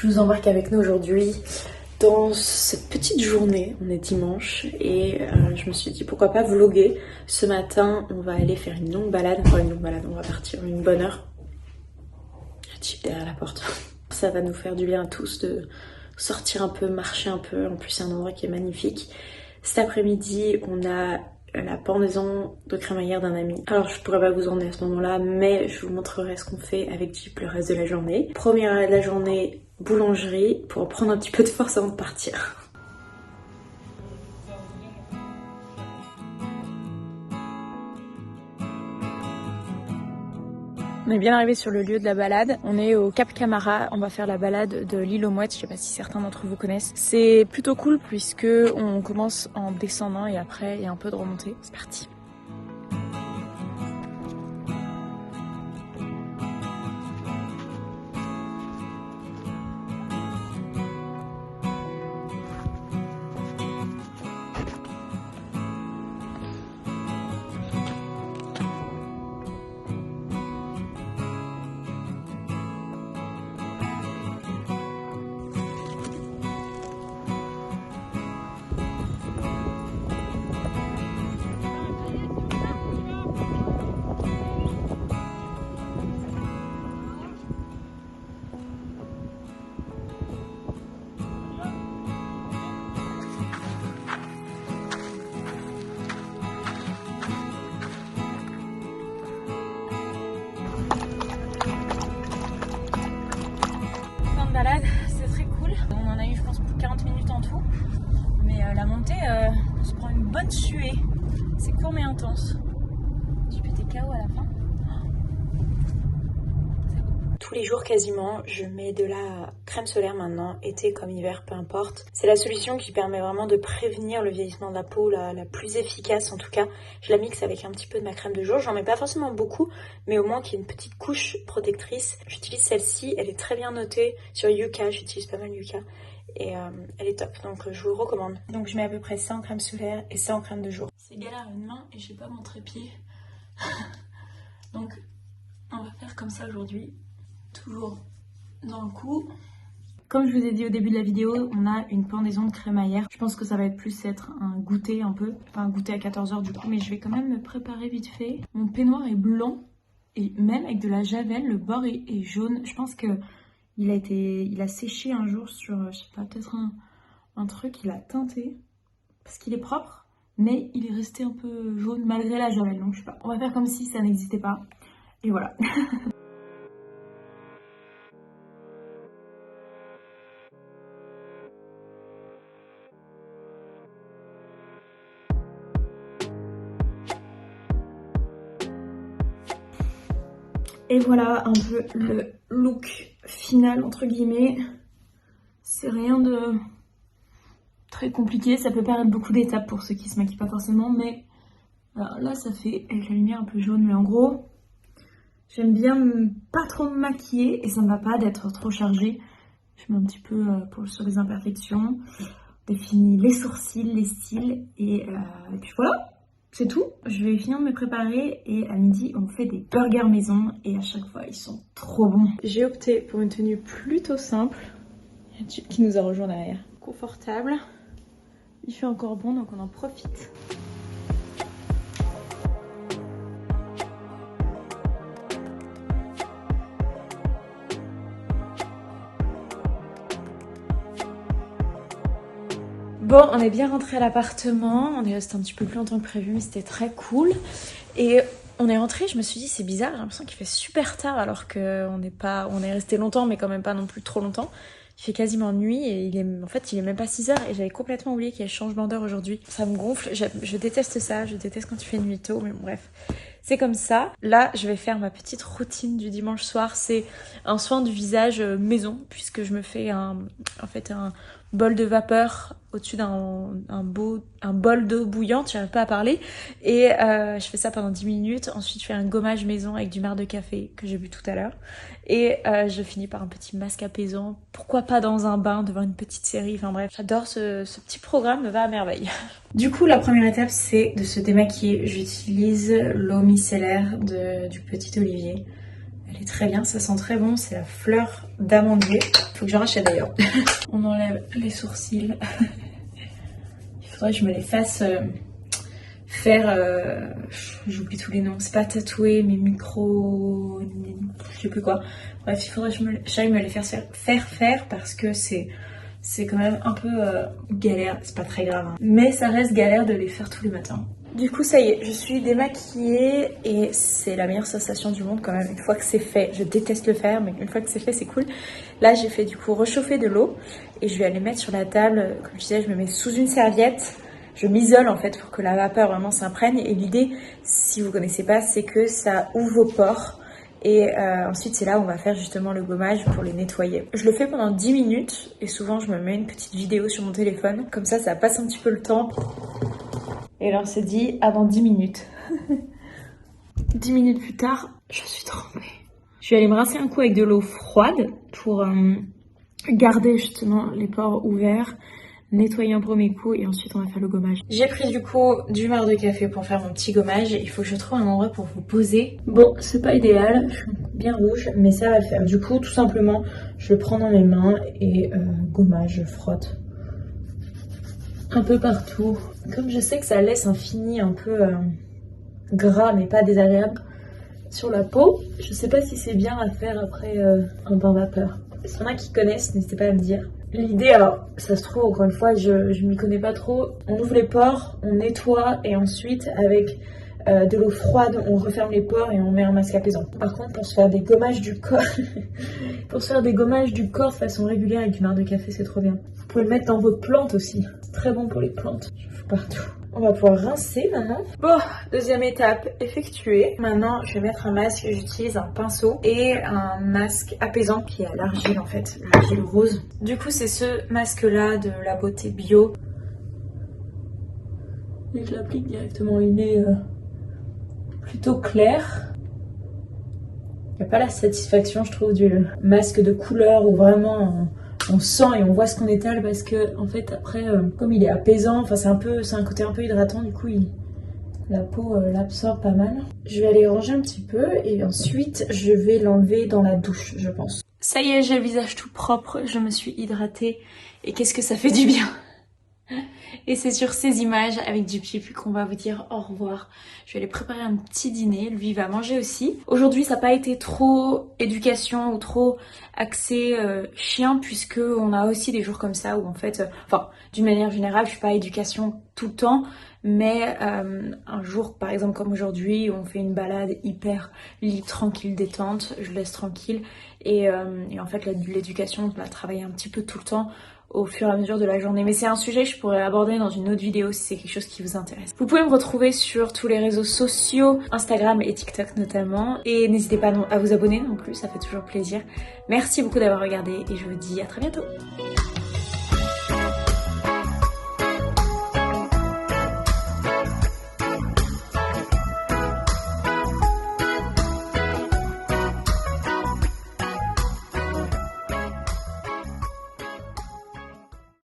Je vous embarque avec nous aujourd'hui dans cette petite journée. On est dimanche et je me suis dit pourquoi pas vlogger. Ce matin, on va aller faire une longue balade. Enfin une longue balade, on va partir une bonne heure. La Jeep derrière la porte. Ça va nous faire du bien à tous de sortir un peu, marcher un peu. En plus, c'est un endroit qui est magnifique. Cet après-midi, on a la pendaison de crémaillère d'un ami. Alors je pourrais pas vous emmener à ce moment-là, mais je vous montrerai ce qu'on fait avec Jeep le reste de la journée. Première arrêt de la journée, boulangerie, pour prendre un petit peu de force avant de partir. On est bien arrivé sur le lieu de la balade, on est au Cap Camara, on va faire la balade de l'île aux Mouettes, je sais pas si certains d'entre vous connaissent. C'est plutôt cool puisque on commence en descendant et après il y a un peu de remontée. C'est parti. Balade, c'est très cool. On en a eu je pense pour 40 minutes en tout. Mais la montée, on se prend une bonne suée. C'est court mais intense. J'ai pété KO à la fin. Tous les jours quasiment, je mets de la crème solaire maintenant, été comme hiver, peu importe. C'est la solution qui permet vraiment de prévenir le vieillissement de la peau, la plus efficace en tout cas. Je la mixe avec un petit peu de ma crème de jour, j'en mets pas forcément beaucoup, mais au moins qu'il y ait une petite couche protectrice. J'utilise celle-ci, elle est très bien notée sur Yuka, j'utilise pas mal Yuka. Et elle est top, donc je vous le recommande. Donc je mets à peu près ça en crème solaire et ça en crème de jour. C'est galère à une main et j'ai pas mon trépied. Donc on va faire comme ça aujourd'hui. Toujours dans le cou. Comme je vous ai dit au début de la vidéo, on a une pendaison de crémaillère. Je pense que ça va être plus être un goûter un peu. Enfin un goûter à 14h du coup, mais je vais quand même me préparer vite fait. Mon peignoir est blanc et même avec de la javel, le bord est jaune. Je pense que il a séché un jour sur, je sais pas, peut-être un truc, il a teinté. Parce qu'il est propre, mais il est resté un peu jaune malgré la javel. Donc je sais pas, on va faire comme si ça n'existait pas. Et voilà. Et voilà un peu le look final entre guillemets. C'est rien de très compliqué, ça peut paraître beaucoup d'étapes pour ceux qui se maquillent pas forcément, mais là ça fait avec la lumière un peu jaune, mais en gros j'aime bien pas trop me maquiller et ça me va pas d'être trop chargée. Je mets un petit peu sur les imperfections, définis les sourcils, les cils et puis voilà. C'est tout, je vais finir de me préparer et à midi on fait des burgers maison et à chaque fois ils sont trop bons. J'ai opté pour une tenue plutôt simple. Il y a Jeep qui nous a rejoint derrière. Confortable, il fait encore bon donc on en profite. Bon, on est bien rentré à l'appartement, on est resté un petit peu plus longtemps que prévu, mais c'était très cool. Et on est rentré, je me suis dit c'est bizarre, j'ai l'impression qu'il fait super tard alors qu'on est resté longtemps, mais quand même pas non plus trop longtemps. Il fait quasiment nuit et en fait il est même pas 6h et j'avais complètement oublié qu'il y a changement d'heure aujourd'hui. Ça me gonfle, je déteste ça, je déteste quand il fait nuit tôt, mais bon, bref. C'est comme ça. Là, je vais faire ma petite routine du dimanche soir. C'est un soin du visage maison, puisque je me fais un bol de vapeur au-dessus d'un bol d'eau bouillante, j'arrive pas à parler. Et je fais ça pendant 10 minutes. Ensuite, je fais un gommage maison avec du marc de café que j'ai bu tout à l'heure. Et je finis par un petit masque apaisant. Pourquoi pas dans un bain, devant une petite série. Enfin bref, j'adore ce petit programme, me va à merveille. Du coup, la première étape, c'est de se démaquiller. J'utilise l'eau micellaire du Petit Olivier. Elle est très bien, ça sent très bon, c'est la fleur d'amandier. Faut que j'en rachète d'ailleurs. On enlève les sourcils. Il faudrait que je me les fasse faire, j'oublie tous les noms, c'est pas tatouer, mais micro... je sais plus quoi. Bref, il faudrait que j'aille me les faire parce que c'est quand même un peu galère, c'est pas très grave, hein. Mais ça reste galère de les faire tous les matins. Du coup ça y est, je suis démaquillée et c'est la meilleure sensation du monde quand même, une fois que c'est fait. Je déteste le faire mais une fois que c'est fait c'est cool. Là j'ai fait du coup réchauffer de l'eau et je vais aller mettre sur la table, comme je disais je me mets sous une serviette. Je m'isole en fait pour que la vapeur vraiment s'imprègne et l'idée, si vous connaissez pas, c'est que ça ouvre vos pores et ensuite c'est là où on va faire justement le gommage pour les nettoyer. Je le fais pendant 10 minutes et souvent je me mets une petite vidéo sur mon téléphone, comme ça passe un petit peu le temps. Et là on se dit à dans 10 minutes. 10 minutes plus tard, je suis trempée. Je vais aller me rincer un coup avec de l'eau froide pour garder justement les pores ouverts, nettoyer un premier coup et ensuite on va faire le gommage. J'ai pris du coup du marc de café pour faire mon petit gommage. Il faut que je trouve un endroit pour vous poser. Bon, c'est pas idéal, je suis bien rouge, mais ça va le faire. Du coup, tout simplement, je le prends dans mes mains et gommage, je frotte un peu partout. Comme je sais que ça laisse un fini un peu gras mais pas désagréable sur la peau, je sais pas si c'est bien à faire après un bain vapeur. S'il y en a qui connaissent, n'hésitez pas à me dire. L'idée, alors ça se trouve encore une fois, je m'y connais pas trop. On ouvre les pores, on nettoie et ensuite avec de l'eau froide, on referme les pores et on met un masque apaisant. Par contre, pour se faire des gommages du corps, de façon régulière avec du marc de café, c'est trop bien. Vous pouvez le mettre dans vos plantes aussi. C'est très bon pour les plantes. Je fous partout. On va pouvoir rincer maintenant. Bon, deuxième étape effectuée. Maintenant, je vais mettre un masque. J'utilise un pinceau et un masque apaisant qui est à l'argile en fait, l'argile rose. Du coup, c'est ce masque-là de La Beauté Bio. Et je l'applique directement. Il est plutôt clair. Il n'y a pas la satisfaction, je trouve, du masque de couleur où vraiment on sent et on voit ce qu'on étale parce que en fait après comme il est apaisant, enfin c'est un côté un peu hydratant, du coup la peau l'absorbe pas mal. Je vais aller ranger un petit peu et ensuite je vais l'enlever dans la douche, je pense. Ça y est, j'ai le visage tout propre, je me suis hydratée et qu'est-ce que ça fait du bien. Et c'est sur ces images avec du pipi qu'on va vous dire au revoir. Je vais aller préparer un petit dîner, lui va manger aussi. Aujourd'hui ça n'a pas été trop éducation ou trop axé chien, puisque on a aussi des jours comme ça où en fait, enfin d'une manière générale je suis pas éducation tout le temps, mais un jour par exemple comme aujourd'hui où on fait une balade hyper libre, tranquille, détente, je laisse tranquille et en fait l'éducation je la travaille un petit peu tout le temps au fur et à mesure de la journée. Mais c'est un sujet que je pourrais aborder dans une autre vidéo si c'est quelque chose qui vous intéresse. Vous pouvez me retrouver sur tous les réseaux sociaux, Instagram et TikTok notamment. Et n'hésitez pas à vous abonner non plus, ça fait toujours plaisir. Merci beaucoup d'avoir regardé et je vous dis à très bientôt.